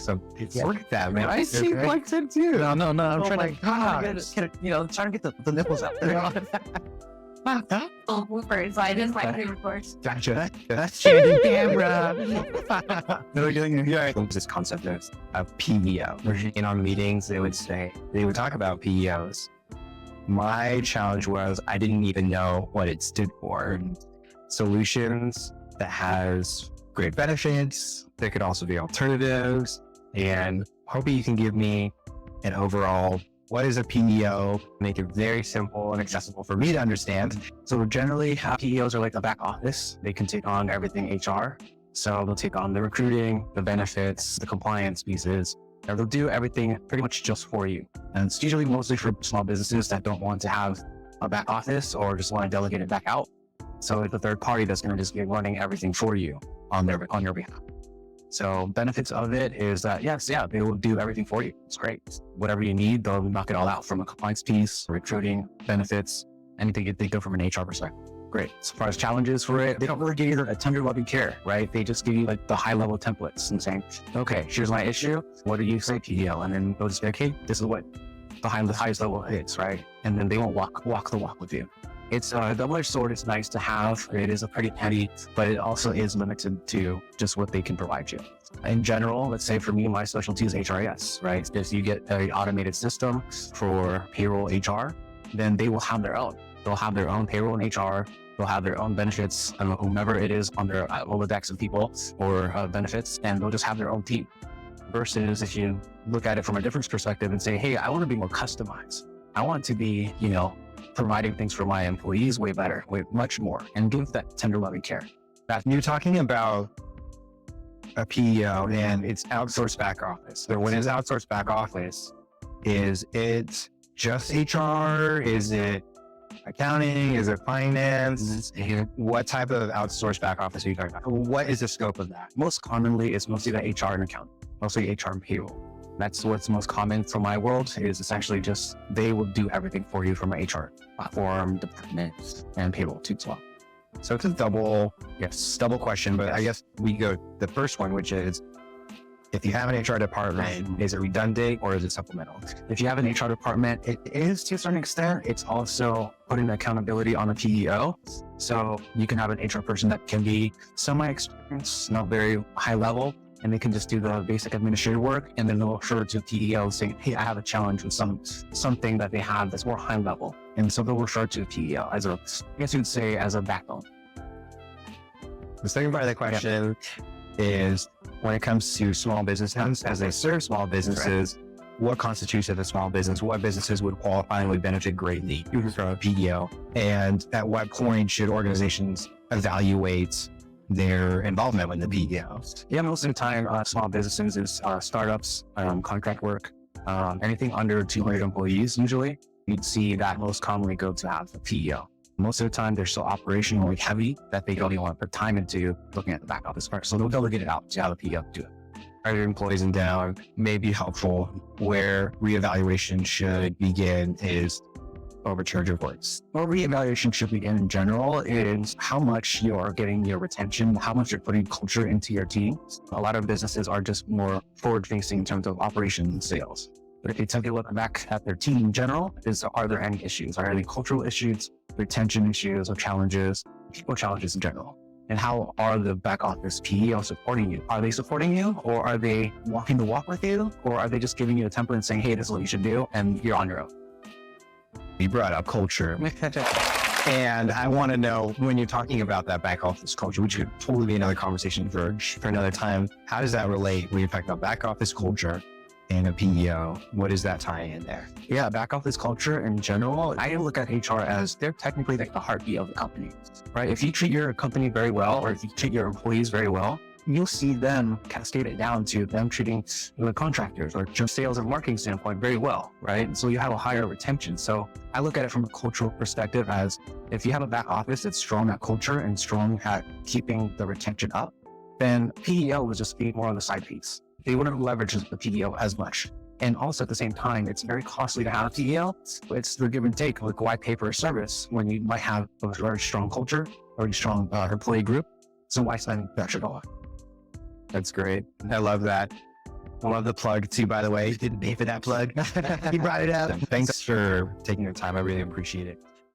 So it's like that, man. I see flexing too. No. I'm trying to, trying to get the nipples out there. Oh, first, I just like to record. Gotcha. That's shady camera. No, yeah. This concept of PEO. In our meetings, they would talk about PEOs. My challenge was I didn't even know what it stood for. Solutions that has great benefits. There could also be alternatives. And hoping you can give me an overall, what is a PEO? Make it very simple and accessible for me to understand. So generally, PEOs are like the back office. They can take on everything HR. So they'll take on the recruiting, the benefits, the compliance pieces. And they'll do everything pretty much just for you. And it's usually mostly for small businesses that don't want to have a back office or just want to delegate it back out. So it's a third party that's going to just be running everything for you on your behalf. So benefits of it is that, they will do everything for you. It's great. Whatever you need, they'll knock it all out from a compliance piece, recruiting, benefits, anything you think of from an HR perspective. Great. As far as challenges for it, they don't really give you a tender loving care, right? They just give you like the high level templates and saying, okay, here's my issue. What do you say PEO? And then they'll just be like, hey, this is what the highest level is, right? And then they won't walk the walk with you. It's a double-edged sword. It's nice to have. It is a pretty petty, but it also is limited to just what they can provide you. In general, let's say for me, my specialty is HRIS, right? If you get an automated system for payroll HR, then they will have their own. They'll have their own payroll and HR. They'll have their own benefits, whomever it is on their Rolodex of people or benefits, and they'll just have their own team. Versus if you look at it from a different perspective and say, hey, I want to be more customized. I want to be, providing things for my employees way better, much more, and give that tender loving care. You're talking about a PEO and it's outsourced back office. So when it's outsourced back office, is it just HR? Is it accounting? Is it finance? What type of outsourced back office are you talking about? What is the scope of that? Most commonly, it's mostly the HR and accounting, mostly HR and payroll. That's what's most common for my world is essentially just they will do everything for you from an HR platform, department, and payroll too as well. So it's a double question, but I guess we go the first one, which is if you have an HR department, is it redundant or is it supplemental? If you have an HR department, it is to a certain extent. It's also putting accountability on a PEO. So you can have an HR person that can be semi-experienced, not very high level, and they can just do the basic administrative work, and then they'll refer to PEO saying, hey, I have a challenge with something that they have that's more high level. And so they'll refer to the PEO as I guess you'd say, as a backbone. The second part of the question is when it comes to small businesses, as they serve small businesses, what constitutes as a small business? What businesses would qualify and would benefit greatly from a PEO? And at what point should organizations evaluate their involvement with the PEO? Yeah, most of the time, small businesses is startups, contract work, anything under 200 employees. Usually, you'd see that most commonly go to have a PEO. Most of the time, they're so operationally heavy that they don't even want to put time into looking at the back office part. So they'll delegate it out to have a PEO do it. Are your employees in down may be helpful. Where reevaluation should begin is overcharge reports. Well, reevaluation should begin in general is how much you're getting your retention, how much you're putting culture into your team. A lot of businesses are just more forward-facing in terms of operations and sales. But if you take a look back at their team in general, are there any issues? Are there any cultural issues, retention issues, or challenges, people challenges in general? And how are the back office PEO supporting you? Are they supporting you, or are they walking the walk with you, or are they just giving you a template and saying, hey, this is what you should do, and you're on your own? You brought up culture. And I want to know, when you're talking about that back office culture, which could totally be another conversation for another time, how does that relate when you're talking about back office culture and a PEO? What does that tie in there? Yeah, back office culture in general, I look at HR as they're technically like the heartbeat of the company, right? If you treat your company very well, or if you treat your employees very well, you'll see them cascade it down to them treating the contractors or just sales and marketing standpoint very well, right? So you have a higher retention. So I look at it from a cultural perspective as if you have a back office that's strong at culture and strong at keeping the retention up, then PEO would just be more on the side piece. They wouldn't leverage the PEO as much. And also at the same time, it's very costly to have a PEO. It's the give and take, like why pay for a service when you might have a very strong culture or a strong employee group. So why spend the extra dollar? That's great. I love that. Love the plug too, by the way. Didn't pay for that plug. He brought it up. Thanks for taking your time. I really appreciate it.